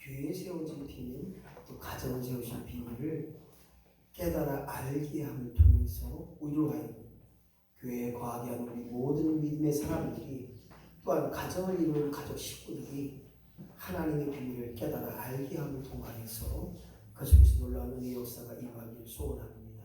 교회에 세워진 비밀, 또 가정을 세우신 비밀을 깨달아 알게 함을 통해서 우리로 하여금 교회에 거하게 하는 우리 모든 믿음의 사람들이, 또한 가정을 이루는 가족 식구들이 하나님의 비밀을 깨달아 알게 함을 통하여서 그 속에서 놀라운 은혜의 역사가 임하기를 소원합니다.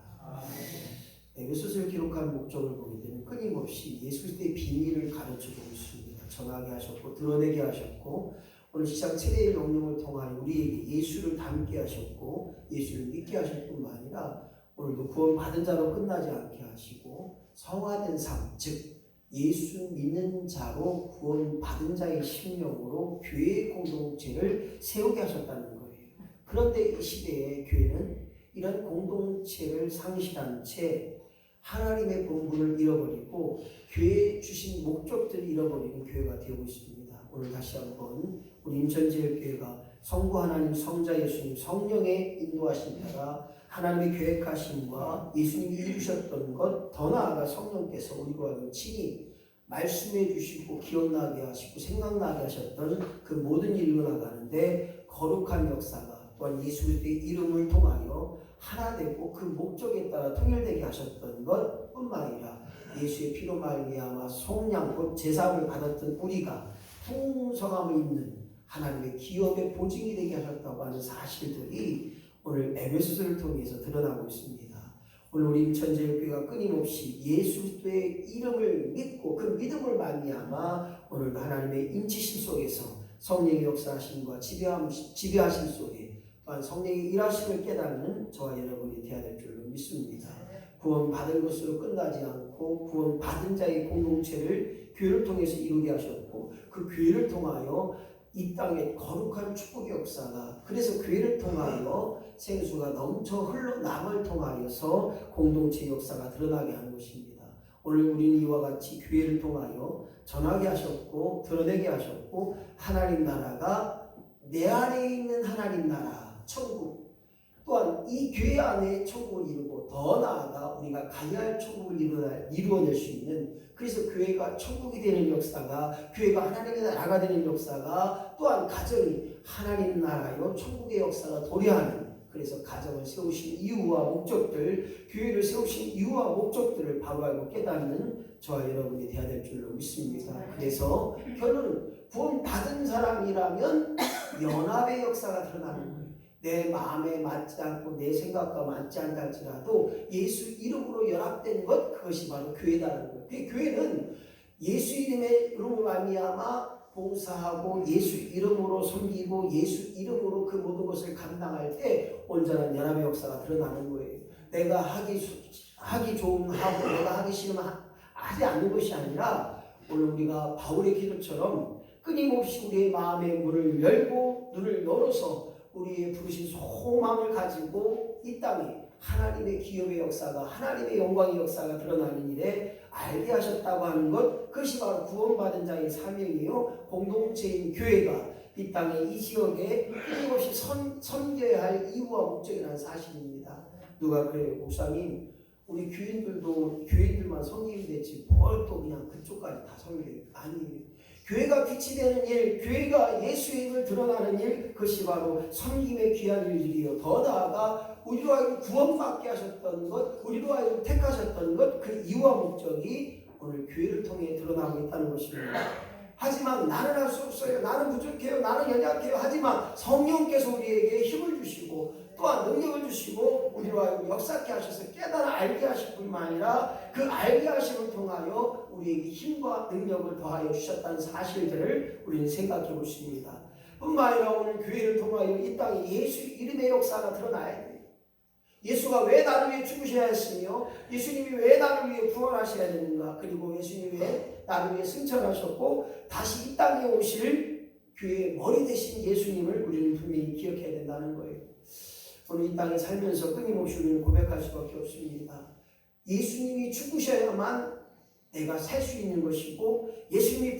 에베소서를 기록한 목적을 보게 되면 끊임없이 예수 그리스도의 비밀을 가르쳐주고 있습니다. 전하게 하셨고 드러내게 하셨고, 오늘 시작 최대의 명령을 통하여 우리에게 예수를 닮게 하셨고 예수를 믿게 하실 뿐만 아니라 오늘도 구원받은 자로 끝나지 않게 하시고 성화된 삶, 즉 예수 믿는 자로 구원받은 자의 심령으로 교회의 공동체를 세우게 하셨다는 거예요. 그런데 이 시대의 교회는 이런 공동체를 상실한 채 하나님의 본분을 잃어버리고 교회에 주신 목적들을 잃어버리는 교회가 되고 있습니다. 오늘 다시 한번 우리 인천제일교회가 성부 하나님, 성자 예수님, 성령의 인도하심 따라 하나님의 계획하심과 예수님이 이루셨던 것, 더 나아가 성령께서 우리와 친히 말씀해 주시고 기억나게 하시고 생각나게 하셨던 그 모든 일을 나가는데 거룩한 역사가, 또한 예수 그리스도의 이름을 통하여 하나 되고 그 목적에 따라 통일되게 하셨던 것 뿐만 아니라 예수의 피로 말미암아 속량 곧 제사함을 받았던 우리가 풍성함을 입는 하나님의 기업의 보증이 되게 하셨다고 하는 사실들이 오늘 에베소서를 통해서 드러나고 있습니다. 오늘 우리 인천제일교회가 끊임없이 예수 그리스도의 이름을 믿고 그 믿음을 말미암아 오늘도 하나님의 인치심 속에서 성령의 역사하심과 지배하심 속에 또한 성령의 일하심을 깨닫는 저와 여러분이 되어야 될 줄로 믿습니다. 구원받은 것으로 끝나지 않고 구원받은 자의 공동체를 교회를 통해서 이루게 하셨고, 그 교회를 통하여 이 땅에 거룩한 축복의 역사가, 그래서 교회를 통하여 생수가 넘쳐 흘러남을 통하여서 공동체 역사가 드러나게 하는 것입니다. 오늘 우리는 이와 같이 교회를 통하여 전하게 하셨고 드러내게 하셨고, 하나님 나라가 내 안에 있는 하나님 나라 천국, 또한 이 교회 안에 천국을 이루고 더 나아가 우리가 가야 할 천국을 이루어낼 수 있는, 그래서 교회가 천국이 되는 역사가, 교회가 하나님의 나라가 되는 역사가, 또한 가정이 하나님 나라요 천국의 역사가 도래하는, 그래서 가정을 세우신 이유와 목적들, 교회를 세우신 이유와 목적들을 바로 알고 깨닫는 저와 여러분이 되어야 될 줄로 믿습니다. 그래서 결론은 구원받은 사람이라면 연합의 역사가 드러나는 거예요. 내 마음에 맞지 않고 내 생각과 맞지 않다 할지라도 예수 이름으로 연합된 것, 그것이 바로 교회다는 거예요. 그 교회는 예수 이름으로 말미암아 봉사하고 예수 이름으로 섬기고 예수 이름으로 그 모든 것을 감당할 때 온전한 연합의 역사가 드러나는 거예요. 내가 하기 좋으면 하고 내가 하기 싫으면 하지 않는 것이 아니라, 오늘 우리가 바울의 기도처럼 끊임없이 우리의 마음의 문을 열고 눈을 열어서 우리의 부르신 소망을 가지고 이 땅에 하나님의 기업의 역사가, 하나님의 영광의 역사가 드러나는 일에 알게 하셨다고 하는 것, 그것이 바로 구원받은 자의 사명이요 공동체인 교회가 이 땅에 이 지역에 끊임없이 섬겨야 할 이유와 목적이라는 사실입니다. 누가 그래요? 목사님, 우리 교인들만 섬기면 되지 뭘 또 그냥 그쪽까지 다 섬겨요? 아니에요. 교회가 빛이 되는 일, 교회가 예수의 힘을 드러나는 일, 그것이 바로 섬김의 귀한 일들이요. 더 나아가 우리로 하여금 구원받게 하셨던 것, 우리로 하여금 택하셨던 것, 그 이유와 목적이 오늘 교회를 통해 드러나고 있다는 것입니다. 하지만 나는 할 수 없어요. 나는 부족해요. 나는 연약해요. 하지만 성령께서 우리에게 힘을 주시고 또한 능력을 주시고 우리로 하여금 역사케 하셔서 깨달아 알게 하실 뿐만 아니라 그 알게 하심을 통하여 우리에게 힘과 능력을 더하여 주셨다는 사실들을 우리는 생각해 볼 수 있습니다. 뿐만 아니라 오늘 교회를 통하여 이 땅에 예수 이름의 역사가 드러나야 돼요. 예수가 왜 나를 위해 죽으셔야 했으며 예수님이 왜 나를 위해 부활하셔야 되는가, 그리고 예수님이 왜 나를 위해 승천하셨고 다시 이 땅에 오실 교회의 머리 되신 예수님을 우리는 분명히 기억해야 된다는 거예요. 오늘 이 땅에 살면서 끊임없이 우리는 고백할 수밖에 없습니다. 예수님이 죽으셔야만 내가 살 수 있는 것이고, 예수님이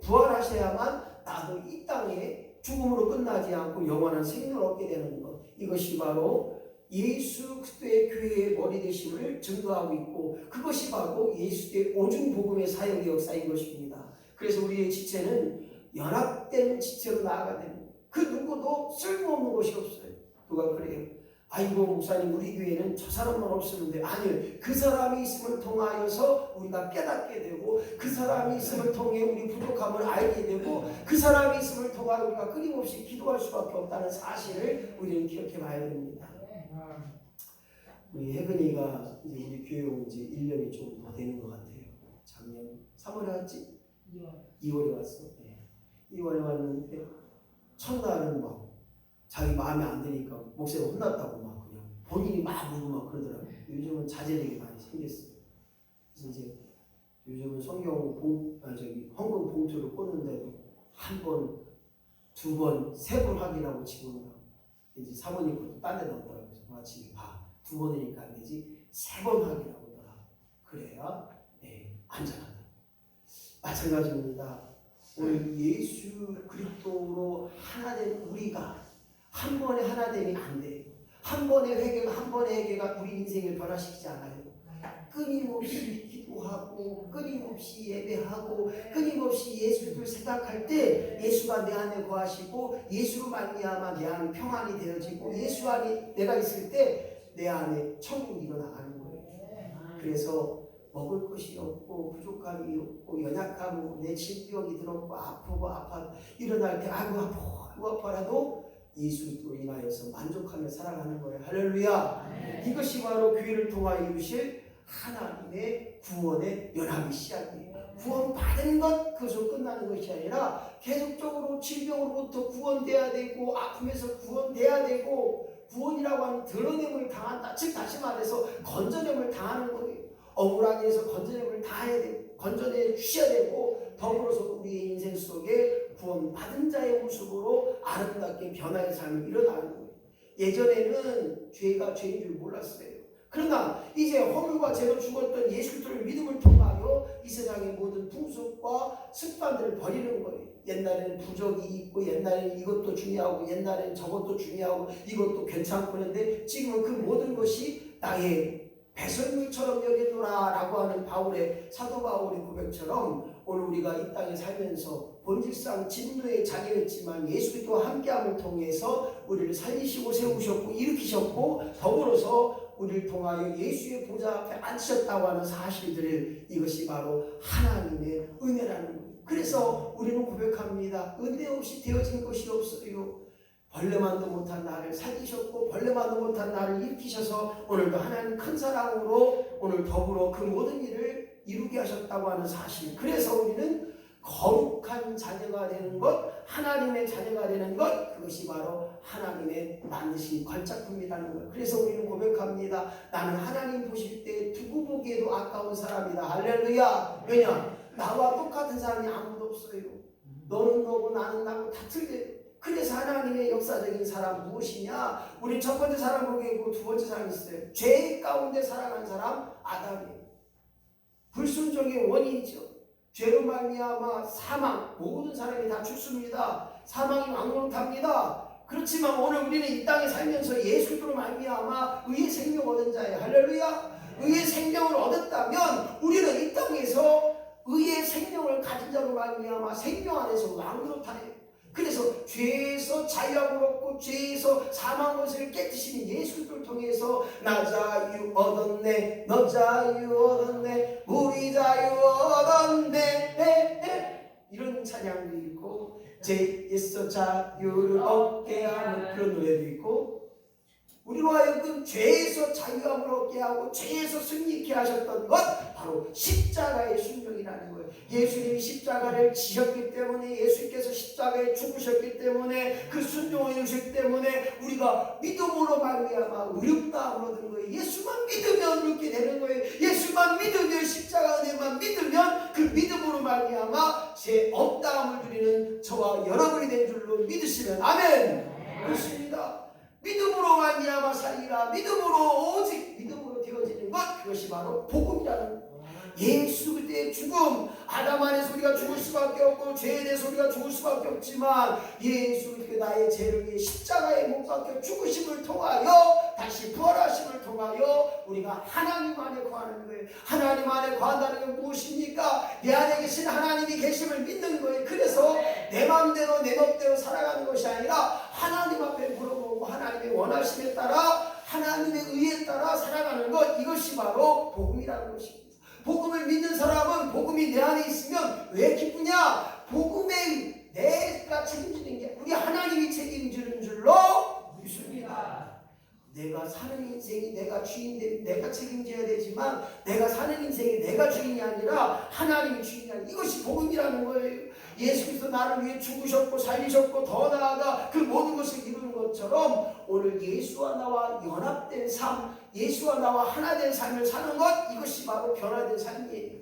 부활하셔야만 나도 이 땅에 죽음으로 끝나지 않고 영원한 생명을 얻게 되는 것, 이것이 바로 예수 그리스도의 교회의 머리 되심을 증거하고 있고, 그것이 바로 예수의 오중 복음의 사역의 역사인 것입니다. 그래서 우리의 지체는 연합된 지체로 나아가야 됩니다. 그 누구도 쓸모없는 것이 없어요. 누가 그래요? 아이고 목사님 우리 교회는 저 사람만 없었는데, 아니요, 그 사람이 있음을 통하여서 우리가 깨닫게 되고, 그 사람이 있음을 통해 우리 부족함을 알게 되고, 그 사람이 있음을 통하여 우리가 끊임없이 기도할 수밖에 없다는 사실을 우리는 기억해 봐야 됩니다. 우리 혜근이가 이제 우리 교회 온 지 1년이 좀 더 되는 것 같아요. 작년 3월에 왔지? 2월에 왔어. 네. 2월에 왔는데 첫날은 막 자기 마음에 안 드니까 목사님 혼났다고 막 그냥 본인이 막 울고 막 그러더라고요. 요즘은 자제력이 많이 생겼어요. 그래서 이제 요즘은 헌금 봉투를 꽂는데도 한 번, 두 번, 세 번 확인하고 지금 이제 사모님 것도 딴 데 넣었더라고요. 그래서 아침에 두 번이니까 안 되지, 세 번 확인하고 더라. 그래야 안전하다. 마찬가지입니다. 오늘 예수 그리스도로 하나 된 우리가 한 번에 하나 되면 안 돼요. 한 번의 회개가 우리 인생을 변화시키지 않아요. 끊임없이 기도하고, 끊임없이 예배하고, 끊임없이 예수를 생각할 때 예수가 내 안에 거하시고, 예수로 말미암아 내 안에 평안이 되어지고, 예수 안에 내가 있을 때 내 안에 천국이 일어나가는 거예요. 그래서 먹을 것이 없고, 부족함이 없고, 연약하고, 내 질병이 들었고, 아프고 일어날 때 아이고 아파라도 예수로 인하여서 만족하며 살아가는 거예요. 할렐루야. 이것이 바로 교회를 통하여 이루실 하나님의 구원의 연합의 시작이에요. 구원 받은 것, 그것으로 끝나는 것이 아니라 계속적으로 질병으로부터 구원돼야 되고, 아픔에서 구원돼야 되고, 구원이라고 하는 드러냄을 당한다. 즉 다시 말해서 건져냄을 당하는 거예요. 억울한 일에서 건져냄을 당해야 되고, 건져내 주셔야 되고, 더불어서 우리의 인생 속에 구원받은 자의 모습으로 아름답게 변화의 삶을 일어나는 거예요. 예전에는 죄가 죄인 줄 몰랐어요. 그러나 이제 허물과 죄로 죽었던 예수 그리스도를 믿음을 통하여 이 세상의 모든 풍습과 습관들을 버리는 거예요. 옛날에는 부적이 있고, 옛날에는 이것도 중요하고, 옛날에는 저것도 중요하고, 이것도 괜찮고, 그런데 지금은 그 모든 것이 나의 배설물처럼 여기노라 라고 하는 사도 바울의 고백처럼, 오늘 우리가 이 땅에 살면서 본질상 진노의 자녀였지만 예수 그리스도와 함께함을 통해서 우리를 살리시고 세우셨고 일으키셨고, 더불어서 우리를 통하여 예수의 보좌 앞에 앉히셨다고 하는 사실들을, 이것이 바로 하나님의 은혜라는 거예요. 그래서 우리는 고백합니다. 은혜 없이 되어진 것이 없어요. 벌레만도 못한 나를 살리셨고, 벌레만도 못한 나를 일으키셔서 오늘도 하나님 큰 사랑으로 오늘 더불어 그 모든 일을 이루게 하셨다고 하는 사실. 그래서 우리는 거룩한 자녀가 되는 것, 하나님의 자녀가 되는 것, 그것이 바로 하나님의 만드신 걸작품이라는 것. 그래서 우리는 고백합니다. 나는 하나님 보실 때 두고 보기에도 아까운 사람이다. 할렐루야. 왜냐? 나와 똑같은 사람이 아무도 없어요. 너는 너고 나는 나고 다 틀려요. 그래서 하나님의 역사적인 사람 무엇이냐? 우리 첫 번째 사람 보게 있고 두 번째 사람이 있어요. 죄 가운데 살아간 사람 아담이에요. 불순종의 원인이죠. 죄로 말미암아 사망, 모든 사람이 다 죽습니다. 사망이 왕노릇합니다. 그렇지만 오늘 우리는 이 땅에 살면서 예수 그리스도로 말미암아 의의 생명 얻은 자예요. 할렐루야. 의의 생명을 얻었다면 우리는 이 땅에서 의의 생명을 가진 자로 말미암아 생명 안에서 왕노릇하여, 그래서 죄에서 자유함을 얻고 죄에서 사망 것을 깨뜨리는 예수 그리스도를 통해서 나 자유 얻었네, 너 자유 얻었네, 우리 자유 얻었네, 이런 찬양도 있고, 죄에서 자유를 얻게 하는 그런 노래도 있고, 우리로 하여금 죄에서 자유함을 얻게 하고 죄에서 승리케 하셨던 것, 바로 십자가의 순종이라는 거예요. 예수님이 십자가를 지셨기 때문에, 예수님께서 십자가에 죽으셨기 때문에, 그 순종을 이루셨기 때문에 우리가 믿음으로 말미암아 의롭다함을 얻은 거예요. 예수만 믿으면 이렇게 되는 거예요. 예수만 믿으면, 십자가 은혜만 믿으면 그 믿음으로 말미암아 죄 없다함을 누리는 저와 여러분이 된 줄로 믿으시면 아멘. 그렇습니다. 믿음으로 말미암아 살리라. 믿음으로, 오직 믿음으로 되어지는 것, 그것이 바로 복음이라는 것. 예수 그리스도의 죽음, 아담 안에서 우리가 죽을 수밖에 없고 죄에 대해서 우리가 죽을 수밖에 없지만, 예수 그리스도 나의 죄를 위해 십자가에 못 박혀 죽으심을 통하여 다시 부활하심을 통하여 우리가 하나님 안에 거하는 거예요. 하나님 안에 거한다는 건 무엇입니까? 내 안에 계신 하나님이 계심을 믿는 거예요. 그래서 내 마음대로 내 멋대로 살아가는 것이 아니라 인도하심에 따라 하나님의 의에 따라 살아가는 것, 이것이 바로 복음이라는 것입니다. 복음을 믿는 사람은 복음이 내 안에 있으면 왜 기쁘냐? 복음에 내가 책임지는 게 우리 하나님이 책임지는 줄로 믿습니다. 내가 사는 인생이 내가 주인되 내가 책임져야 되지만 내가 사는 인생이 내가 주인이 아니라 하나님이 주인이 아니라 이것이 복음이라는 거예요. 예수 그리스도 나를 위해 죽으셨고 살리셨고 더 나아가 그 모든 것을 이루는 것처럼 오늘 예수와 나와 연합된 삶, 예수와 나와 하나 된 삶을 사는 것, 이것이 바로 변화된 삶이에요.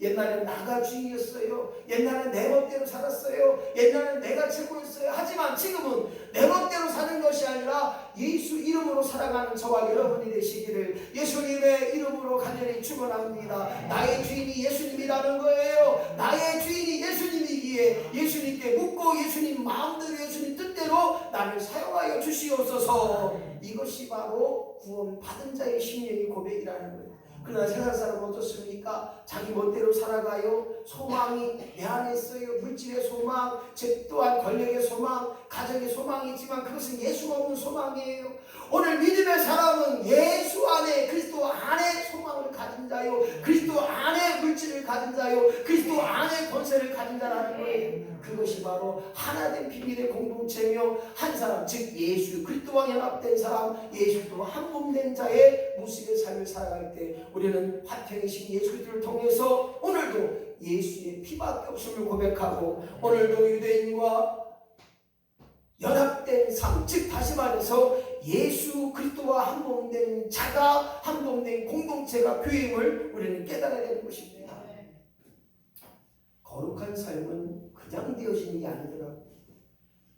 옛날엔 나가 주인이었어요. 옛날엔 내 멋대로 살았어요. 옛날엔 내가 최고였어요. 하지만 지금은 내 멋대로 사는 것이 아니라 예수 이름으로 살아가는 저와 여러분이 되시기를 예수님의 이름으로 간절히 축원합니다. 나의 주인이 예수님이라는 거예요. 나의 주인이 예수님이기에 예수님께 묻고 예수님 마음대로 예수님 뜻대로 나를 사용하여 주시옵소서. 이것이 바로 구원 받은 자의 심령의 고백이라는 거예요. 그러나 세상 사람은 어떻습니까? 자기 멋대로 살아가요. 소망이 내 안에 있어요. 물질의 소망, 즉 또한 권력의 소망, 가정의 소망이 있지만 그것은 예수가 없는 소망이에요. 오늘 믿음의 사람은 예수 안에, 그리스도 안에 소망을 가진 자요, 그리스도 안에 물질을 가진 자요, 그리스도 안에 권세를 가진 자라는 거예요. 그것이 바로 하나된 비밀의 공동체며 한 사람, 즉 예수 그리스도와 연합된 사람, 예수도 한 몸 된 자의 모습의 삶을 살아갈 때 우리는 화평이신 예수 그리스도를 통해서 오늘도 예수의 피밖에 없음을 고백하고 오늘도 유대인과 연합된 삶, 즉 다시 말해서 예수 그리스도와 한 몸 된 자가, 한 몸 된 공동체가 교회임을 우리는 깨달아야 되는 것입니다. 거룩한 삶은 그냥 되어지는 게 아니더라고요.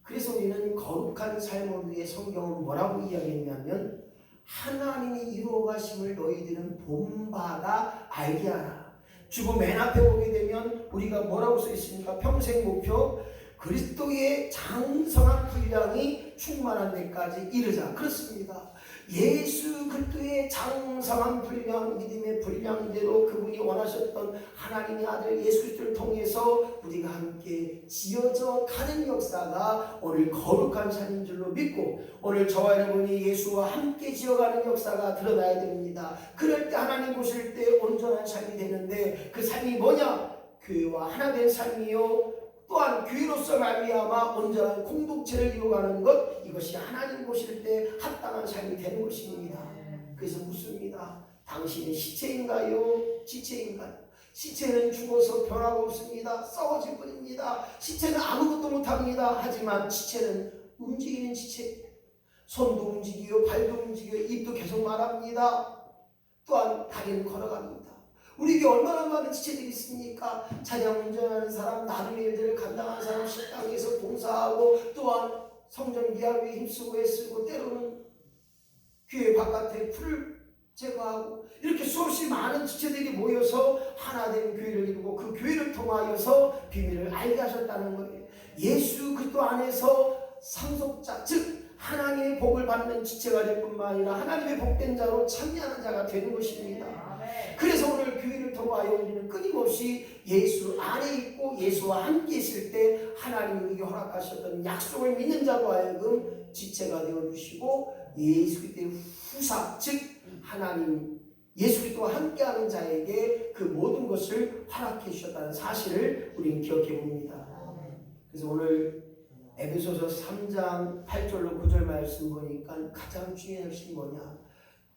그래서 우리는 거룩한 삶을 위해 성경은 뭐라고 이야기했냐면 하나님이 이루어 가심을 너희들은 본받아 알게 하라. 주보 맨 앞에 보게 되면 우리가 뭐라고 써 있습니까? 평생 목표 그리스도의 장성한 분량이 충만한 데까지 이르자. 그렇습니다. 예수 그리스도의 장성한 분량, 믿음의 분량대로 그분이 원하셨던 하나님의 아들 예수 그리스도를 통해서 우리가 함께 지어져 가는 역사가 오늘 거룩한 삶인 줄로 믿고 오늘 저와 여러분이 예수와 함께 지어가는 역사가 드러나야 됩니다. 그럴 때 하나님 보실 때 온전한 삶이 되는데 그 삶이 뭐냐? 교회와 하나 된 삶이요, 또한 교회로서 말미암아 온전한 공동체를 이루어가는 것, 이것이 하나님 보실 때 합당한 삶이 되는 것입니다. 그래서 묻습니다. 당신은 시체인가요? 지체인가요? 시체는 죽어서 변화가 없습니다. 썩어질 뿐입니다. 시체는 아무것도 못합니다. 하지만 지체는 움직이는 지체, 손도 움직이고 발도 움직이고 입도 계속 말합니다. 또한 다리는 걸어갑니다. 우리에게 얼마나 많은 지체들이 있습니까? 찬양 운전하는 사람, 나눔의 일들을 감당하는 사람, 식당에서 봉사하고 또한 성전 미화위에 힘쓰고 애쓰고 때로는 교회 바깥에 풀을 제거하고 이렇게 수없이 많은 지체들이 모여서 하나된 교회를 이루고 그 교회를 통하여서 비밀을 알게 하셨다는 거예요. 예수 그리스도 안에서 상속자, 즉 하나님의 복을 받는 지체가 될 뿐만 아니라 하나님의 복된 자로 참여하는 자가 되는 것입니다. 그래서 오늘 교회를 통하여 우리는 끊임없이 예수 안에 있고 예수와 함께 있을 때 하나님이 우리에게 허락하셨던 약속을 믿는 자로 하여금 지체가 되어주시고 예수 그리스도의 후사, 즉 하나님 예수 그리스도와 함께하는 자에게 그 모든 것을 허락해 주셨다는 사실을 우리는 기억해 봅니다. 그래서 오늘 에베소서 3장 8절로 9절 말씀 보니까 가장 중요한 것이 뭐냐?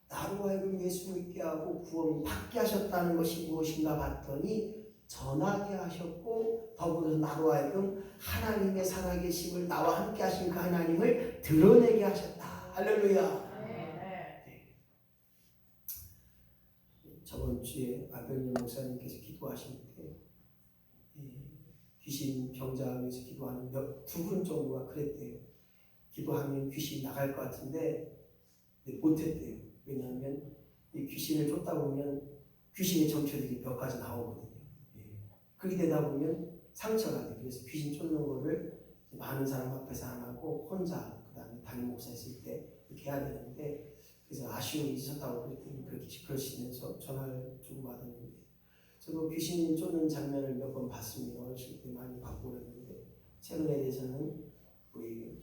나로 하여금 예수 믿게 하고 구원 받게 하셨다는 것이 무엇인가 봤더니 전하게 하셨고 더불어서 나로 하여금 하나님의 살아계심을 나와 함께 하신 그 하나님을 드러내게 하셨다. 할렐루야. 네. 저번 주에 안병년 목사님께서 기도하실 때 귀신 병자하면서 기도하는 두 분 정도가 그랬대요. 기도하면 귀신이 나갈 것 같은데 못했대요. 왜냐하면 이 귀신을 쫓다 보면 귀신의 정체들이 몇 가지 나오거든요. 그렇게 되다 보면 상처가 돼요. 그래서 귀신 쫓는 거를 많은 사람 앞에서 안 하고 혼자, 그 다음에 담임 목사 있을 때 이렇게 해야 되는데, 그래서 아쉬움이 있었다고 그랬더니 그렇게 그러시면서 전화를 주고 받았는데, 저도 귀신 쫓는 장면을 몇 번 봤습니다. 어렸을 때 많이 봤고 그랬는데, 최근에 대해서는 우리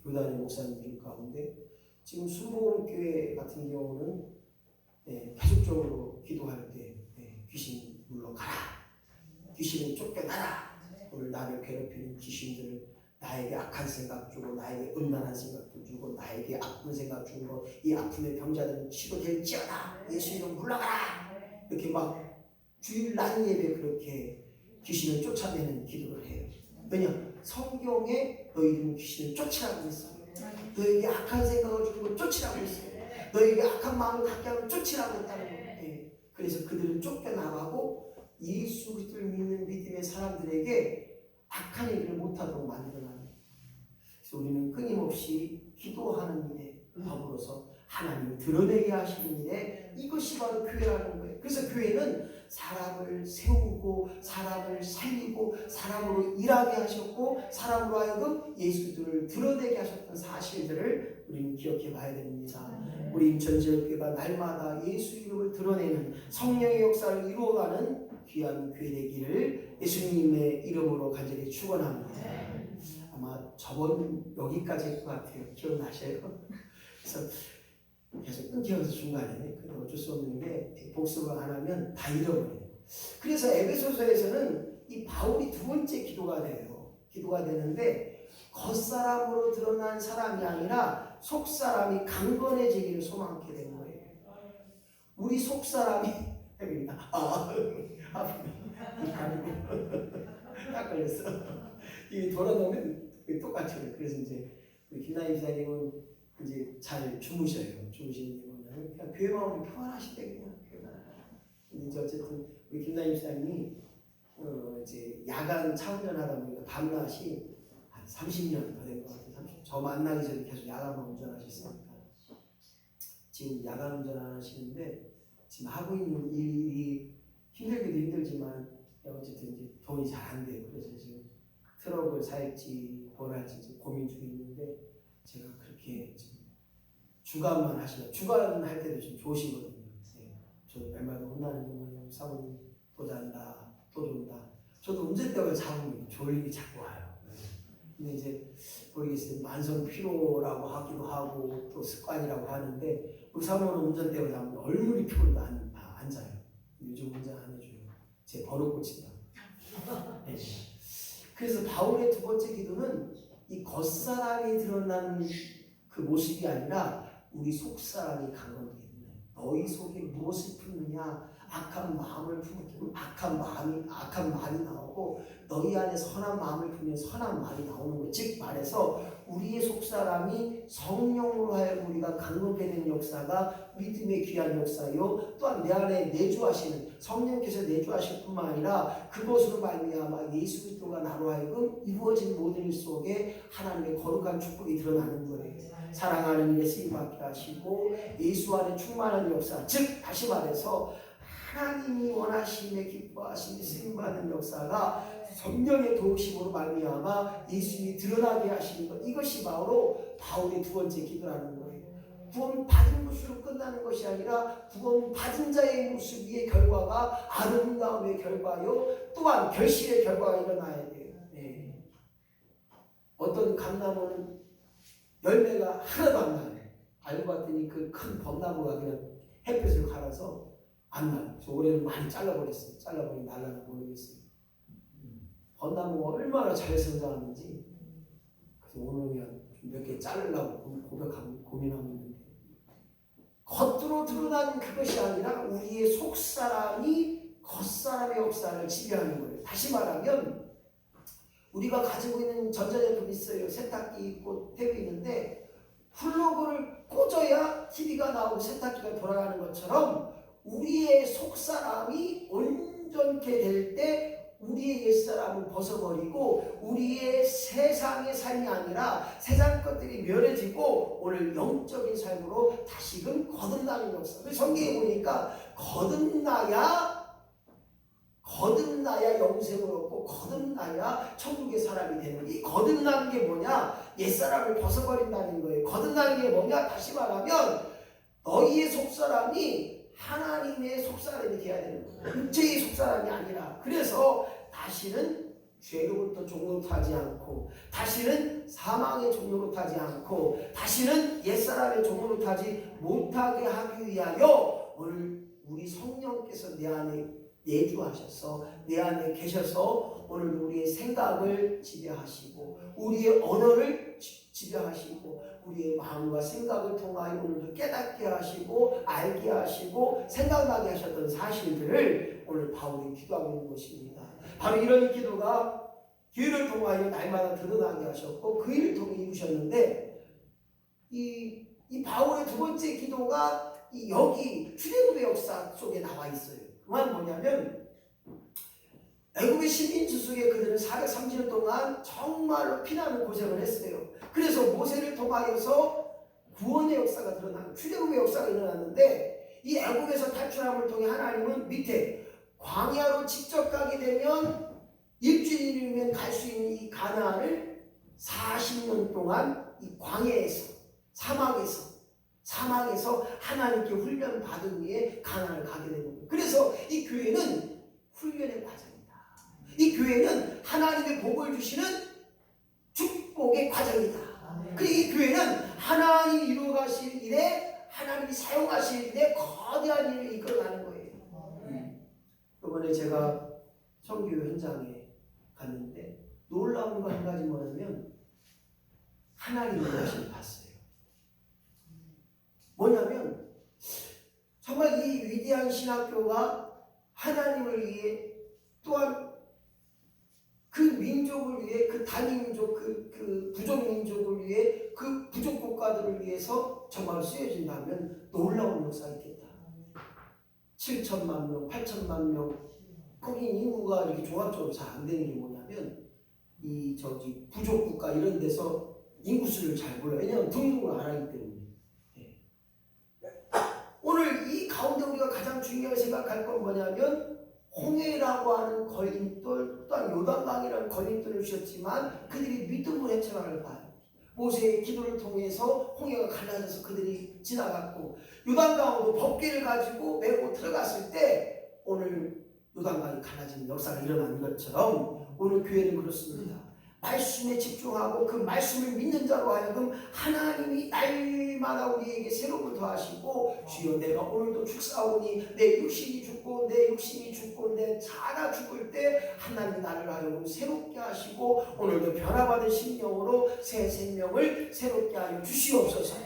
교단의 목사님들 가운데 지금 순복음교회 같은 경우는 계속적으로 기도할 때 귀신 물러가라, 귀신은 쫓겨나라, 오늘 나를 괴롭히는 귀신들을 나에게 악한 생각 주고 나에게 음란한 생각도 주고 나에게 아픈 생각 주고 이 아픔의 병자들은 치료될지어다, 예수 이름 물러가라, 이렇게 막 주일 날 예배 그렇게 귀신을 쫓아내는 기도를 해요. 왜냐? 성경에 너희들은 귀신을 쫓으라고 했어요. 너에게 악한 생각을 주는 걸 쫓으라고 했어요. 너에게 악한 마음을 갖게 하면 쫓으라고 했다는 거예요. 그래서 그들을 쫓겨나가고 예수 그리스도를 믿는 믿음의 사람들에게 악한 얘기를 못하도록 만들어놔요. 그래서 우리는 끊임없이 기도하는 일에 더불어서 하나님을 드러내게 하시는 일에 이것이 바로 교회라는 거예요. 그래서 교회는 사람을 세우고 사람을 살리고 사람으로 일하게 하셨고 사람으로 하여금 예수 그리스도를 드러내게 하셨던 사실들을 우리는 기억해 봐야 됩니다. 우리 인천지역교회가 날마다 예수 이름을 드러내는 성령의 역사를 이루어가는 귀한 교회 되기를 예수님의 이름으로 간절히 축원합니다. 아마 저번 여기까지일 것 같아요. 기억나셔요? 그래서 계속 끊겨서 중간에 어쩔 수 없는 게 복습을 안 하면 다 잃어버려요. 그래서 에베소서에서는 이 바울이 두 번째 기도가 돼요. 기도가 되는데 겉사람으로 드러난 사람이 아니라 속사람이 강건해지기를 소망하게 된 거예요. 우리 속사람이 딱 걸렸어. 이게 돌아가면 똑같아요. 그래서 이제 우리 김나희 기자님은 이제 잘 주무셔요. 주무시는 게 뭐냐면 그냥 교회 마음이 평안하시대 그냥 교회가. 근데 이제 어쨌든 우리 김나희 기자님이 이제 야간 차 운전하다 보니까 밤낮이 한 30년 더 된 것 같아요. 30. 저 만나기 전에 계속 야간만 운전하셨으니까 지금 야간 운전 안 하시는데 지금 하고 있는 일이 힘들기도 힘들지만 어쨌든 이제 돈이 잘 안 돼요. 그래서 지금 트럭을 살지 뭘 할지 고민 중에 있는데 제가 그렇게 지금 주간만 하시면 주간 할 때도 좀 좋으시거든요. 저 얼마나 혼나는 게 뭐냐면 사모님 또 잔다 또 존다. 저도 운전대가 잡으면 졸림이 자꾸 와요. 근데 이제 모르겠어요. 만성 피로라고 하기도 하고 또 습관이라고 하는데 우리 사모는 운전대가 잡으면 얼굴이 피로도 안 자요. 요즘 운전 안 해줘요. 제 버릇 고친다. 네. 그래서 바울의 두 번째 기도는 이 겉사람이 드러나는 그 모습이 아니라 우리 속사람이 강건되겠네. 너희 속에 무엇을 품느냐? 악한 마음을 품으면 악한 말이 나오고 너희 안에 선한 마음을 품으면 선한 말이 나오는 거예요. 즉 말해서 우리의 속사람이 성령으로 하여금 우리가 강건케 되는 역사가 믿음의 귀한 역사요. 또한 내 안에 내주하시는 성령께서 내주하실 뿐만 아니라 그것으로 말미암아 예수 그리스도가 나로 하여금 이루어진 모든 일 속에 하나님의 거룩한 축복이 드러나는 거예요. 사랑하는 일에 쓰임받게 하시고 예수 안에 충만한 역사, 즉 다시 말해서 하나님이 원하시며 기뻐하시며 쓰임받는 역사가 성령의 도우심으로 말미암아 예수님이 드러나게 하시는 것, 이것이 바로 바울의 두 번째 기도라는 거예요. 구원 받은 것으로 끝나는 것이 아니라 구원 받은 자의 모습 위의 결과가 아름다움의 결과요, 또한 결실의 결과가 일어나야 돼요. 네. 어떤 감나무는 열매가 하나도 안 나요. 알고 봤더니 그 큰 벚나무가 그냥 햇볕을 가려서 안 나요. 저 올해는 많이 잘라버렸어요. 잘라버리면 날라나 모르겠어요. 벚나무가 얼마나 잘 성장하는지. 그래서 오늘 그냥 몇 개 자르려고 고민하고 있는데, 겉으로 드러나는 그것이 아니라 우리의 속사람이 겉사람의 역사를 지배하는 거예요. 다시 말하면 우리가 가지고 있는 전자제품이 있어요. 세탁기 있고 탭이 있는데 플러그를 꽂아야 TV가 나오고 세탁기가 돌아가는 것처럼 우리의 속사람이 온전케 될 때 우리의 옛사람을 벗어버리고 우리의 세상의 삶이 아니라 세상 것들이 멸해지고 오늘 영적인 삶으로 다시금 거듭나는 역사. 성경에 보니까 거듭나야 영생을 얻고 거듭나야 천국의 사람이 되는 거예요. 이 거듭나는 게 뭐냐? 옛사람을 벗어버린다는 거예요. 거듭나는 게 뭐냐? 다시 말하면 너희의 속사람이 하나님의 속사람이 되어야 되는 거예요. 육체의 속사람이 아니라. 그래서 다시는 죄로부터 종로 타지 않고 다시는 사망의 종로로 타지 않고 다시는 옛사람의 종로로 타지 못하게 하기 위하여 오늘 우리 성령께서 내 안에 내주하셔서 내 안에 계셔서 오늘도 우리의 생각을 지배하시고 우리의 언어를 지배하시고 우리의 마음과 생각을 통하여 오늘도 깨닫게 하시고 알게 하시고 생각나게 하셨던 사실들을 오늘 바울이 기도하고 있는 것입니다. 바로 이런 기도가 교회를 통하여 날마다 드러나게 하셨고 그 일을 통해 이루셨는데 이 바울의 두 번째 기도가 여기 출애굽의 역사 속에 나와 있어요. 그 말은 뭐냐면 애굽의 식민지 속에 그들은 430년 동안 정말로 피나는 고생을 했어요. 그래서 모세를 통하여서 구원의 역사가 드러나는 출애굽의 역사가 일어났는데 이 애굽에서 탈출함을 통해 하나님은 밑에 광야로 직접 가게 되면 일주일이면 갈 수 있는 이 가나안을 40년 동안 이 광야에서 사막에서 하나님께 훈련 받은 후에 가나안을 가게 되는 거예요. 그래서 이 교회는 훈련의 과정이다. 이 교회는 하나님의 복을 주시는 축복의 과정이다. 그리고 이 교회는 하나님이 이루어가실 일에 하나님이 사용하실 일에 거대한 일을 이끌어가는 거예요. 이번에 제가 선교 현장에 갔는데 놀라운 거 한 가지 뭐냐면 하나님의 것을 봤어요. 뭐냐면 정말 이 위대한 신학교가 하나님을 위해 또한 그 민족을 위해 그 단위 민족 그 부족 민족을 위해 그 부족 국가들을 위해서 정말 쓰여진다면 놀라운 역사가 있겠다. 7천만 명, 8천만 명 거기 인구가 이렇게 종합적으로 잘 안 되는 게 뭐냐면 부족 국가 이런 데서 인구수를 잘 몰라요. 왜냐하면 등록을 안 하기 때문에. 오늘 이 가운데 우리가 가장 중요하게 생각할 건 뭐냐면 홍해라고 하는 걸림돌 또한 요단강이라는 걸림돌을 주셨지만 그들이 믿음으로 헤쳐나가는 봐요. 모세의 기도를 통해서 홍해가 갈라져서 그들이 지나갔고 요단강으로 법궤를 가지고 메고 들어갔을 때 오늘 요단강이 갈라지는 역사가 일어나는 것처럼 오늘 교회는 그렇습니다. 말씀에 집중하고 그 말씀을 믿는 자로 하여금 하나님이 날마다 우리에게 새로움을 더하시고 주여 내가 오늘도 죽사오니 내 육신이 죽고 내 육신이 죽고 내 자가 죽을 때 하나님이 나를 하여금 새롭게 하시고 오늘도 변화받은 심령으로 새 생명을 새롭게 하여 주시옵소서.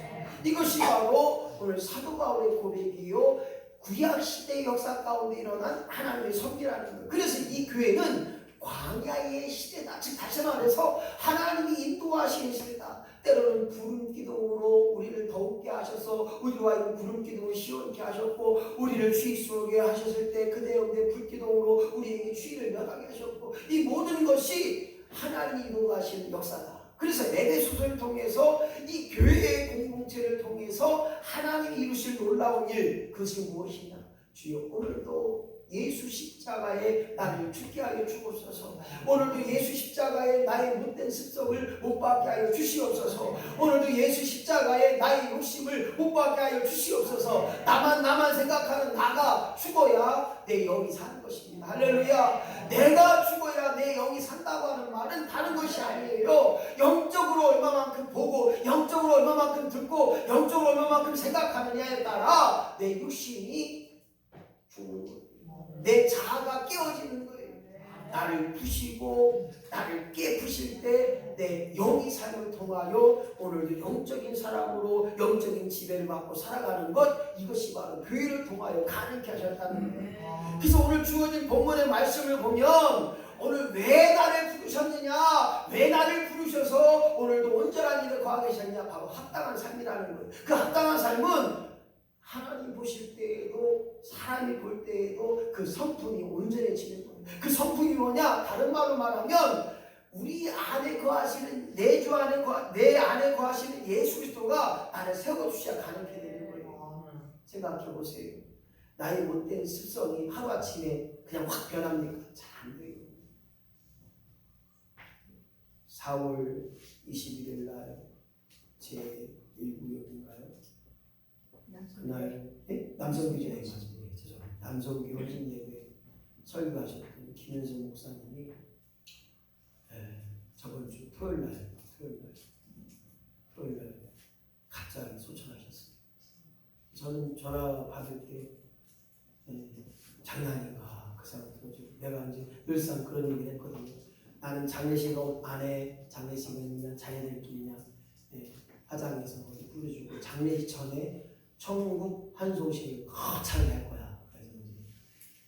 이것이 바로 오늘 사도 바울의 고백이요 구약시대의 역사 가운데 일어난 하나님의 섭리라는 거예요. 그래서 이 교회는 광야의 시대다. 즉 다시 말해서 하나님이 인도하시는 시대다. 때로는 구름기둥으로 우리를 더욱게 하셔서 우리와 하여금 구름기둥을 시원케 하셨고 우리를 추위 속에 하셨을 때 그대 영대 불기둥으로 우리에게 추위를 면하게 하셨고 이 모든 것이 하나님이 인도하시는 역사다. 그래서 에베소서를 통해서 이 교회의 공동체를 통해서 하나님이 이루실 놀라운 일 그것이 무엇이냐. 주여 오늘도 예수 십자가에 나를 죽게 하여 주옵소서. 오늘도 예수 십자가에 나의 못된 습성을 못 받게 하여 주시옵소서. 오늘도 예수 십자가에 나의 욕심을 못 받게 하여 주시옵소서. 나만 생각하는 나가 죽어야 내 영이 사는 것입니다. 할렐루야. 내가 죽어야 내 영이 산다고 하는 말은 다른 것이 아니에요. 영적으로 얼마만큼 보고 영적으로 얼마만큼 듣고 영적으로 얼마만큼 생각하느냐에 따라 내 육신이 죽는 거예요. 내 자아가 깨어지는 거예요. 나를 부시고 나를 깨부실 때 내 영이 삶을 통하여 오늘도 영적인 사람으로 영적인 지배를 받고 살아가는 것 이것이 바로 교회를 통하여 가능케 하셨다는 거예요. 그래서 오늘 주어진 본문의 말씀을 보면 오늘 왜 나를 부르셨느냐 왜 나를 부르셔서 오늘도 온전한 일을 거하게 하셨냐 바로 합당한 삶이라는 거예요. 그 합당한 삶은 하나님 보실 때에도 사람이 볼 때에도 그 성품이 온전해지는 거예요. 그 성품이 뭐냐? 다른 말로 말하면 우리 안에 거하시는 내 안에 거하시는 예수 그리스도가 나를 세워주셔야 가능하게 되는 거예요. 생각해 보세요. 나의 못된 습성이 하루아침에 그냥 확 변합니까? 잘 안 돼요. 4월 21일 날 제1구역인가요? 그날 남성교제에 맞습니다. 죄송합니다. 남성교진 예배 설교하셨던 김현성 목사님이 저번 주 토요일 날 갑자기 소천하셨어요. 저는 전화 받을 때 장난인가 그 생각 들었죠. 내가 이제 늘상 그런 얘기를 했거든요. 나는 장례식은 안 해. 장례식은 그냥 자녀들끼리냐 화장해서 어디 뿌려주고 장례식 전에 천국 환송식을 거창하게 할 거야. 그래서 이제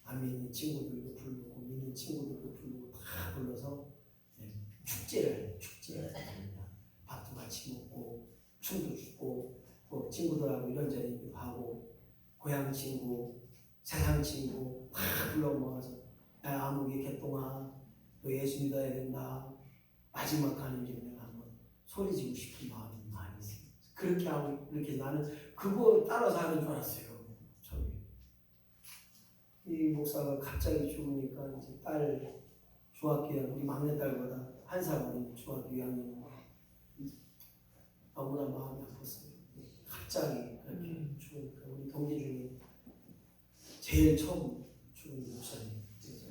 안 믿는 친구들도 부르고 믿는 친구들도 부르고 다 불러서 축제를 합니다. 밥도 같이 먹고 춤도 추고 뭐 친구들하고 이런저런 하고 고향 친구, 세상 친구 다 불러 모아서 야 아무개 개똥아 너 예수 믿어야 된다. 마지막 가는 길에 내가 한번 소리지고 싶은 마음이 많이 있어요. 그렇게 하고 이렇게 나는 그거 따라서 하는 줄 알았어요. 처음에 이 목사가 갑자기 죽으니까 이제 딸 중학교 우리 막내딸보다 한 살 어린 중학교 2학년 너무나 마음이 아팠어요. 갑자기 그렇게 죽으니까 우리 동기 중에 제일 처음 죽은 목사님. 그래서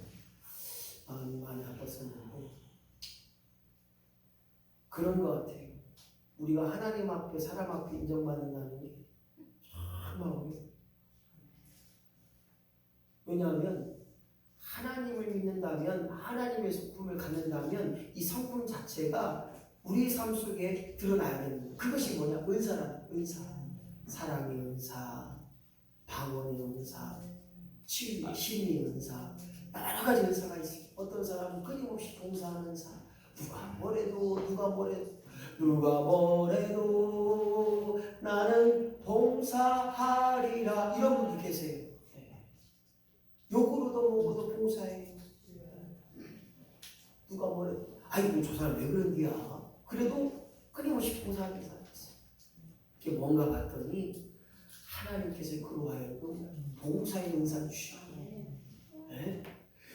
마음이 많이 아팠었는데 그런 것 같아요. 우리가 하나님 앞에 사람 앞에 인정받는다는 게 참 마음이. 왜냐하면 하나님을 믿는다면 하나님의 성품을 갖는다면 이 성품 자체가 우리 삶 속에 드러나야 되는 거예요. 그것이 뭐냐? 은사라는 은사. 사랑의 은사, 방언의 은사, 치유의 심리의 은사, 여러 가지 은사가 있어요. 어떤 사람은 끊임없이 봉사하는 은사. 누가 뭐래도 나는 봉사하리라. 이런 분들 계세요. 욕으로도 먹어도 봉사해. 누가 뭐래도 아이고 저 사람 왜 그런디야. 그래도 끊임없이 봉사하는 사람이 있어요. 그게 뭔가 봤더니 하나님께서 그로 하여금 봉사의 은사를 주시거든요.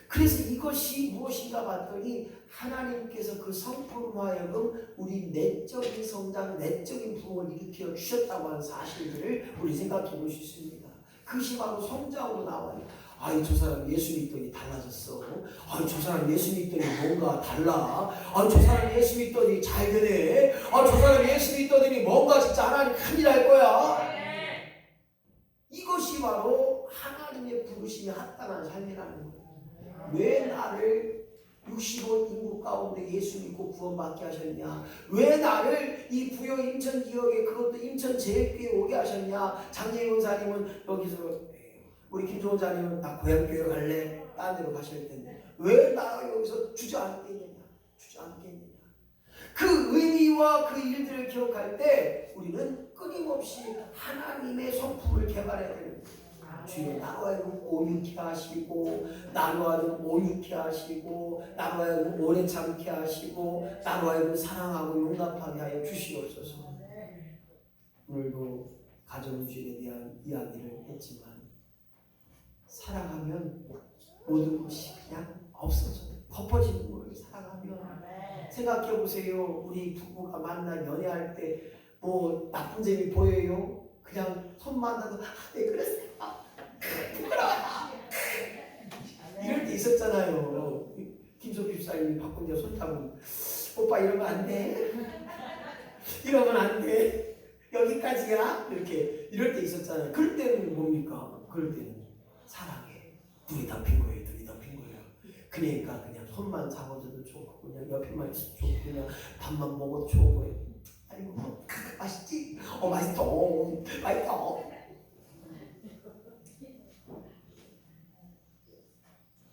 그래서 이것이 무엇인가 봤더니 하나님께서 그 성품으로 하여금 우리 내적인 성장, 내적인 부흥을 일으켜 주셨다고 하는 사실들을 우리 생각해 볼 수 있습니다. 그것이 바로 성장으로 나와요. 아이 저 사람 예수 믿더니 달라졌어. 아이 저 사람 예수 믿더니 뭔가 달라. 아이 저 사람 예수 믿더니 잘 되네. 아이 저 사람 예수 믿더니 뭔가 진짜 하나님 큰일 날 거야. 이것이 바로 하나님의 부르심이 합당한 삶이라는 거예요. 왜 나를 65 인구 가운데 예수 믿고 구원받게 하셨냐? 왜 나를 이 부여 인천 지역에 그것도 인천 제일교회 오게 하셨냐? 장재희 원사님은 여기서 우리 김종원 자님은 나 고향교회 갈래? 딴 데로 가실 텐데 왜 나 여기서 주저앉겠느냐? 그 의미와 그 일들을 기억할 때 우리는 끊임없이 하나님의 성품을 개발해야 되는 거예요. 주여 나로 하여금 오죽게 하시고 나로 하여금 온유케 하시고 나로 하여금 오래 참게 하시고 나로 하여금 사랑하고 용납하게 하여 주시옵소서. 오늘도 가정주일에 대한 이야기를 했지만 사랑하면 모든 것이 그냥 없어져요. 덮어지는 거예요. 사랑하면. 생각해 보세요. 우리 부부가 만나 연애할 때 뭐 나쁜 점이 보여요? 그냥 손만 놔도 네 그랬어요. 부끄러워. 이럴 때 있었잖아요. 김소피 집사님이 바꾼 데 손잡고 오빠 이러면 안 돼. 이러면 안 돼. 여기까지야. 이렇게 이럴 때 있었잖아요. 그럴 때는 뭡니까? 그럴 때는 사랑해. 둘이 덮인 거예요. 그러니까 그냥 손만 잡아줘도 좋고 그냥 옆에만 있어도 좋고 그냥 밥만 먹어도 좋은 거예요. 아이고 맛있지? 맛있어.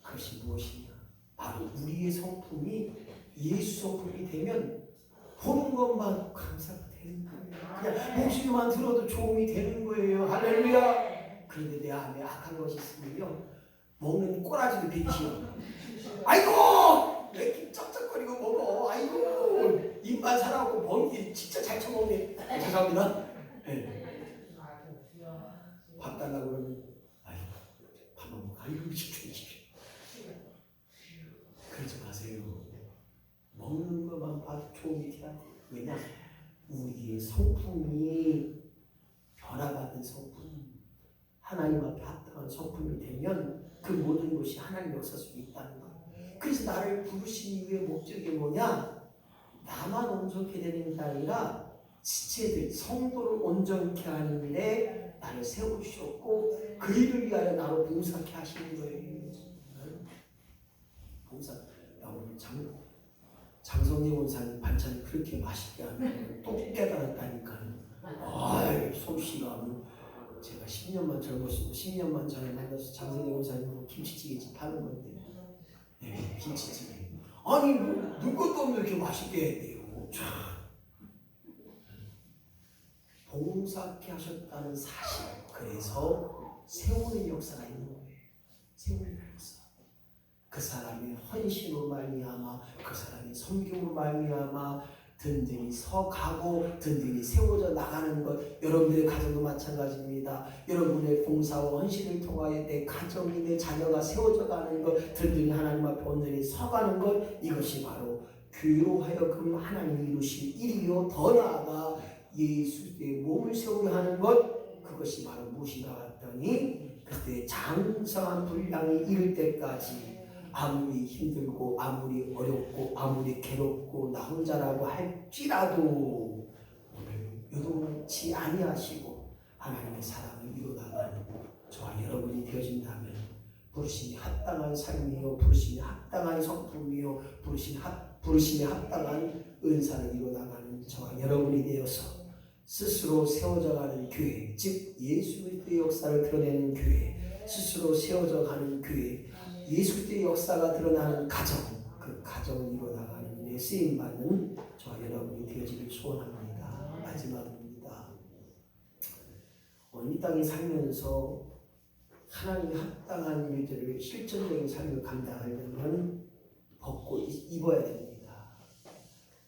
그것이 무엇이냐? 바로 우리의 성품이 예수 성품이 되면 보는 것만 감사가 되는 거예요. 그냥 목소리만 들어도 좋음이 되는 거예요. 할렐루야. 그런데 내 안에 악한 것이 있으면요 먹는 꼬라지도 비치요. 아이고 왜 이렇게 쩍쩍거리고 먹어. 아이고 입만 살아갖고 먹기 진짜 잘 처먹네. 죄송합니다. 네. 밥 달라고 그러면 아이고 밥만 먹어. 아이고 시켜. 그러지 마세요. 먹는 것만 봐도 좋은 게 돼야 돼. 왜냐? 우리의 성품이 변화받은 성품, 하나님 앞에 합당한 성품이 되면 그 모든 것이 하나님 역사 속에 있다는 거. 그래서 나를 부르신 이유의 목적이 뭐냐? 나만 온전케 되는 게 아니라 지체들 성도를 온전케 하는 일에 나를 세우셨고 그 일을 위하여 나로 봉사케 하시는 거예요. 봉사. 야, 오늘 장성희 원사님 반찬 그렇게 맛있게 하는 또 깨달았다니까. 아이, 솜씨가 제가 10년만 젊었으면 10년만 전에 만나서 장성희 원사님으로 김치찌개집 하는 건데, 네, 김치찌개. 아니 뭐 누구도 없는 이렇게 맛있게 했대요. 봉사케 하셨다는 사실. 그래서 세우는 역사가 있는 거예요. 세우는 역사. 그 사람의 헌신으로 말미암아, 그 사람의 섬김으로 말미암아 든든히 서가고 든든히 세워져 나가는 것. 여러분들의 가정도 마찬가지입니다. 여러분의 봉사와 헌신을 통하여 내 가정이, 내 자녀가 세워져 가는 것, 든든히 하나님 앞에 온전히 서가는 것, 이것이 바로 교회로 하여금 하나님이 이루신 일이요, 더 나아가 예수의 몸을 세우려 하는 것. 그것이 바로 무엇인가 봤더니 그때 장성한 분량이 이를 때까지 아무리 힘들고 아무리 어렵고 아무리 괴롭고 나 혼자라고 할지라도 요동치 아니하시고 하나님의 사랑을 이루어나가는 저와 여러분이 되어진다면 부르심이 합당한 삶이요, 부르심이 합당한 성품이요, 부르심이 합당한 은사를 이루어나가는 저와 여러분이 되어서 스스로 세워져가는 교회, 즉 예수 그리스도의 역사를 드러내는 교회, 스스로 세워져가는 교회, 예수 그리스도의 역사가 드러나는 가정, 그 가정을 이루어나가는 일에 쓰임받는 저와 여러분이 되어지길 소원합니다. 마지막입니다. 오늘 이 땅에 살면서 하나님이 합당한 일들을 실천적인 삶을 감당하려면 벗고 입어야 됩니다.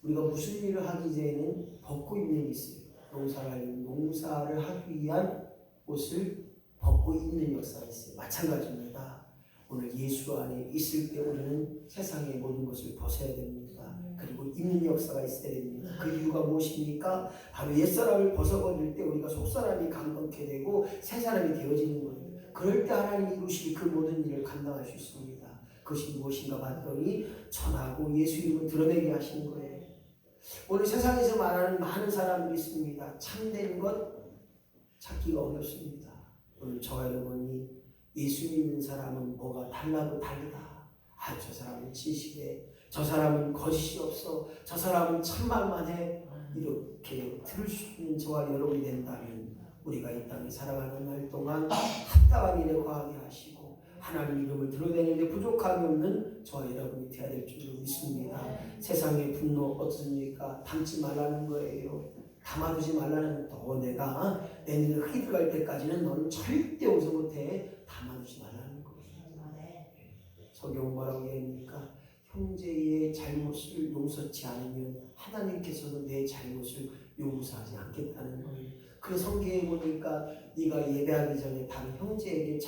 우리가 무슨 일을 하기 전에는 벗고 입는 게 있어요. 농사를 하기 위한 옷을 벗고 입는 역사가 있어요. 마찬가지입니다. 오늘 예수 안에 있을 때 우리는 세상의 모든 것을 벗어야 됩니다. 그리고 입는 역사가 있어야 됩니다. 그 이유가 무엇입니까? 바로 옛사람을 벗어버릴 때 우리가 속사람이 강건케 되고 새사람이 되어지는 거예요. 그럴 때 하나님이 이루실 그 모든 일을 감당할 수 있습니다. 그것이 무엇인가 봤더니 전하고 예수 이름을 드러내게 하시는 거예요. 오늘 세상에서 말하는 많은 사람들이 있습니다. 참된 것 찾기가 어렵습니다. 오늘 저와 여러분이 예수 믿는 사람은 뭐가 달라도 다르다. 저 사람은 지식해, 저 사람은 거짓이 없어, 저 사람은 참말만 해. 이렇게 들을 수 있는 저와 여러분이 된다면 우리가 이 땅에 살아가는 날 동안 합당한 일에 과하게 하시고 하나님 이름을 드러내는데 부족함이 없는 저와 여러분이 되어야 될 줄로 믿습니다. 세상의 분노 어떻습니까? 담지 말라는 거예요. 담아두지 말라는 거. 내가 내 눈에 흙이 들어갈 때까지는 너는 절대 웃어 못해. 담아두지 말라는 거예요. 성경은 뭐라고 얘기합니까? 형제의 잘못을 용서치 않으면 하나님께서도 내 잘못을 용서하지 않겠다는 거예요. 그 성경에 보니까 네가 예배하기 전에 다른 형제에게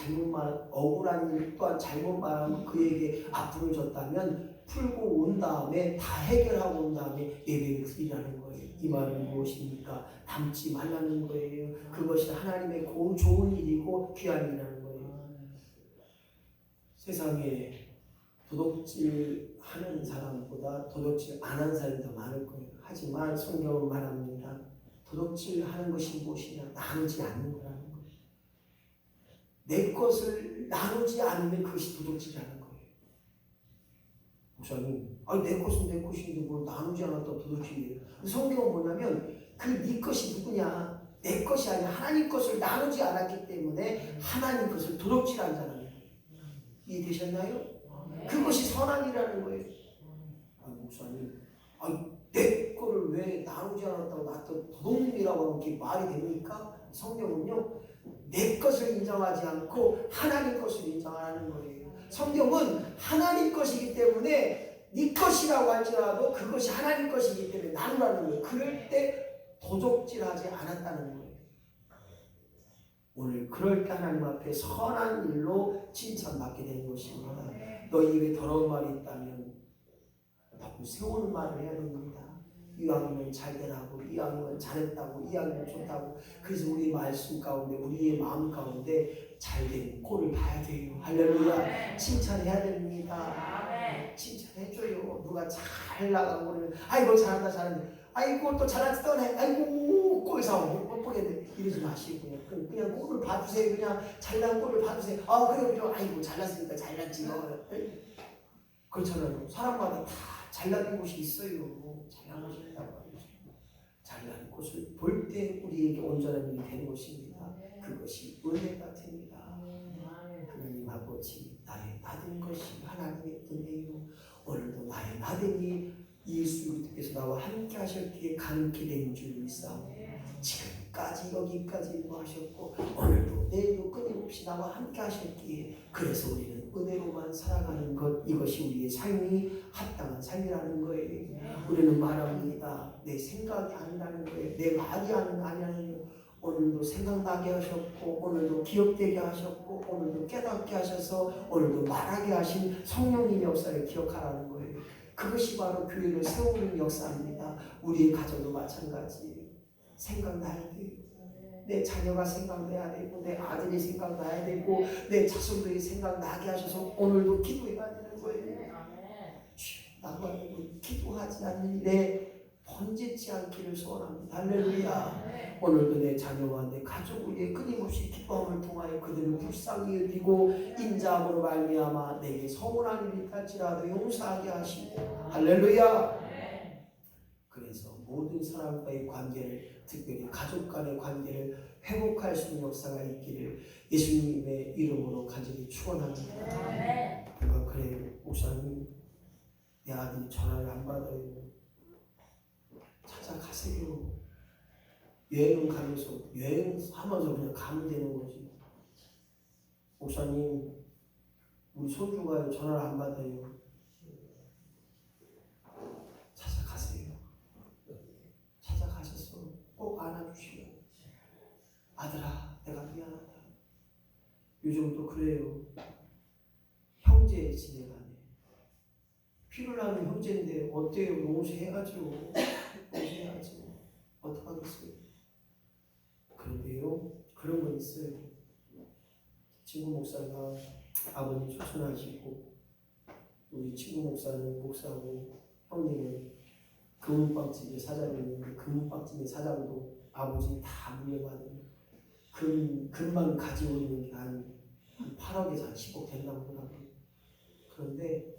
억울한 일 또한 잘못 말하면 그에게 아픔을 줬다면 풀고 온 다음에 다 해결하고 온 다음에 예배를 드리라는 거예요. 이 말은 무엇입니까? 담지 말라는 거예요. 그것이 하나님의 좋은 일이고 귀한 일이라는 거예요. 세상에 도둑질 하는 사람보다 도둑질 안 하는 사람이 더 많을 거예요. 하지만 성경은 말합니다. 도둑질 하는 것이 무엇이냐? 나누지 않는 거라는 거예요. 내 것을 나누지 않으면 그것이 도둑질이라는 거예요. 목사님, 내 것은 내 것인데 뭘 나누지 않았다 도둑질이에요. 성경은 뭐냐면 네 것이 누구냐? 내 것이 아니라 하나님 것을 나누지 않았기 때문에 하나님 것을 도둑질한 자라는 거예요. 이해되셨나요? 그것이 선한이라는 거예요. 목사님, 내 거를 왜 나누지 않았다고 나또 도둑놈이라고 하는 게 말이 됩니까? 성경은요, 내 것을 인정하지 않고 하나님 것을 인정하는 거예요. 성경은 하나님 것이기 때문에 네 것이라고 할지라도 그것이 하나님 것이기 때문에 나누라는 거예요. 그럴 때 도둑질하지 않았다는 거예요. 오늘 그럴 때 하나님 앞에 선한 일로 칭찬받게 되는 것입니다. 너희 입에 더러운 말이 있다면 자꾸 세우는 말을 해야 됩니다. 이왕이면 잘 되라고, 이왕이면 잘했다고, 이왕이면 좋다고. 그래서 우리 말씀 가운데, 우리의 마음 가운데 잘된 꼴을 봐야 돼요. 할렐루야. 칭찬해야 됩니다. 칭찬해줘요. 누가 잘 나가고 그러면 아이고 잘한다 잘한다. 아이고 또 잘한다 떠네. 아이고 골 사오고 못 보겠네. 이러지 마시고요. 그냥 골을 봐주세요. 그냥 잘난 골을 봐주세요. 아 그래요. 아이고 잘났으니까 잘났지 뭐. 그렇잖아요. 사람마다 다 잘난 곳이 있어요. 잘난 곳이 있다고 하죠. 잘난 곳을 볼 때 우리에게 온전한 일이 되는 것입니다. 그것이 은혜 같습니다. 하나님 아버지, 나의 나된 것이 하나님의 은혜요. 오늘도 나의 나됨이 예수 그리스도께서 나와 함께 하셨기에 가능케 된 줄 믿사오니 지금까지 여기까지 하셨고 오늘도 내일도 끊임없이 나와 함께 하셨기에 그래서 우리는 은혜로만 살아가는 것, 이것이 우리의 삶이 합당한 삶이라는 거예요. 우리는 말합니다. 내 생각이 아니라는 거예요. 내 말이 아니라는 거예요. 오늘도 생각나게 하셨고 오늘도 기억되게 하셨고 오늘도 깨닫게 하셔서 오늘도 말하게 하신 성령님의 역사를 기억하라는 거예요. 그것이 바로 교회를 세우는 역사입니다. 우리의 가정도 마찬가지예요. 생각나야 돼요. 내 자녀가 생각나야 되고 내 아들이 생각나야 되고 내 자손들이 생각나게 하셔서 오늘도 기도해야 되는 거예요. 나와 기도하지 않는 일에 번지지 않기를 소원합니다. 할렐루야. 오늘도 내 자녀와 내 가족을 위해 끊임없이 기도함을 통하여 그들을 불쌍히 여기고 인자함으로 말미암아 내게 서운한 일이 있을지라도 용서하게 하시고 할렐루야. 그래서 모든 사람과의 관계를, 특별히 가족 간의 관계를 회복할 수 있는 역사가 있기를 예수님의 이름으로 간절히 축원합니다. 그래 목사님, 내 아들이 전화를 안 받아요. 찾아가세요. 여행은 가면서 여행하면서 그냥 가면 되는 거지. 목사님, 우리 손주가 전화를 안 받아요. 찾아가세요. 찾아가셔서 꼭 안아주시고 아들아 내가 미안하다. 요즘도 그래요. 형제 지내가네. 피를 나는 형제인데 어때요? 용서해야죠. 용서해야죠. 어떡하겠어요. 그런데요, 그런 건 있어요. 친구 목사가 아버님 초청하시고 우리 친구 목사는 목사고 형님은 금은방집의 사장이었는데 금은방집의 사장도 아버지 다 물려받은 금만 가지고 있는 게 한 8억에서 한 10억 된다고 하더라고요. 그런데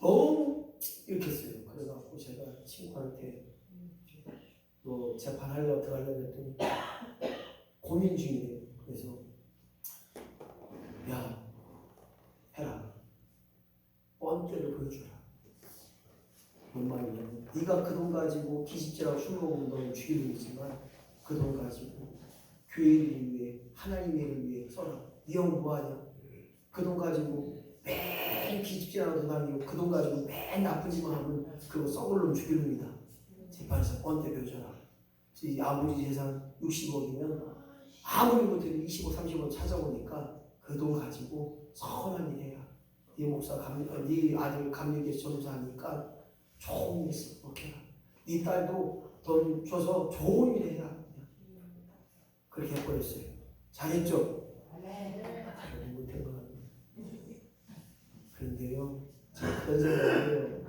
너무 이렇게 했어요. 그래갖고 제가 친구한테 너 재판하려고 들어가려고 했더니 고민 중이래요. 그래서 야 해라. 뻔때를 보여주라. 뭔 말이냐면 네가 그 돈 가지고 기집질하고 술 먹으면 너는 죽이는 거지만 그 돈 가지고 교회를 위해 하나님의 일을 위해 써라. 네 형 뭐하냐? 그 돈 가지고 매일 기집질하고 다니고 그 돈 가지고 매일 나쁜 짓만 하면 그거 썩을 놈 죽이는니다. 재판에서 뻔때 보여줘라. 아버지 재산 60억이면 아무리 못해도 20억 30억 찾아오니까 그 돈 가지고 선한 일 해라. 네 목사 네 아들 감리교에서 전도사하니까 좋은 일 있어. 그렇게 해라. 네 딸도 돈 줘서 좋은 일 해라. 그렇게 해버렸어요. 잘했죠? 잘은 못한 것 같아요. 그런데요, 제가 그런 생각을 해요.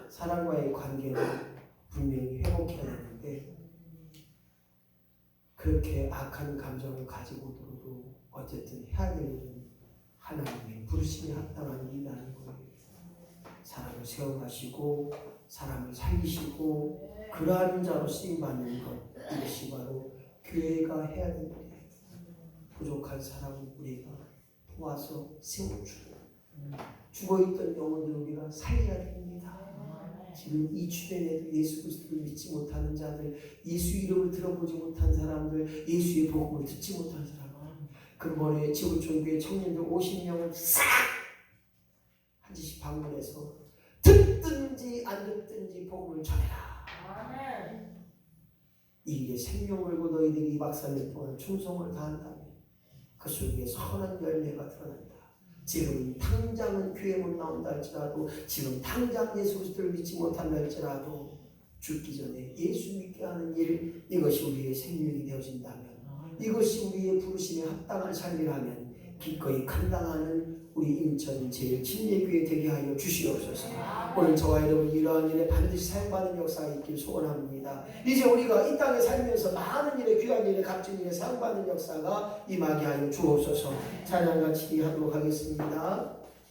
사람과의 관계는 분명히 회복해야 되는데 그렇게 악한 감정을 가지고도 어쨌든 해야 될 일은 하나님의 부르심에 합당한 일이라는 거예요. 사람을 세워가시고 사람을 살리시고 그러한 자로 쓰임받는 것, 이것이 바로 교회가 해야 될 일이에요. 부족한 사람을 우리가 도와서 세워주고 죽어있던 영혼들을 우리가 살려야 됩니다. 지금 이 주변에도 예수 그리스도를 믿지 못하는 자들, 예수 이름을 들어보지 못한 사람들, 예수의 복음을 듣지 못한 사람들, 근본에 지구촌교회 청년들 50명을 싹 한 지씩 방문해서 듣든지 안 듣든지 복음을 전해라. 이 일에 생명 걸고 너희들이 2박 3일 동안 충성을 다한다면 그 속에 선한 열매가 드러난다. 지금 당장은 교회 못 나온다 할지라도, 지금 당장 예수 그리스도를 믿지 못한다 할지라도 죽기 전에 예수 믿게 하는 일, 이것이 우리의 생명이 되어진다면, 이것이 우리의 부르심에 합당한 삶이라면 기꺼이 감당하는 우리 인천 제일침례교회 되게 하여 주시옵소서. 오늘 저와 여러분 이러한 일에 반드시 사용받는 역사가 있길 소원합니다. 이제 우리가 이 땅에 살면서 많은 일에 귀한 일에 값진 일에 사용받는 역사가 임하게 하여 주옵소서. 찬양같이 하도록 하겠습니다.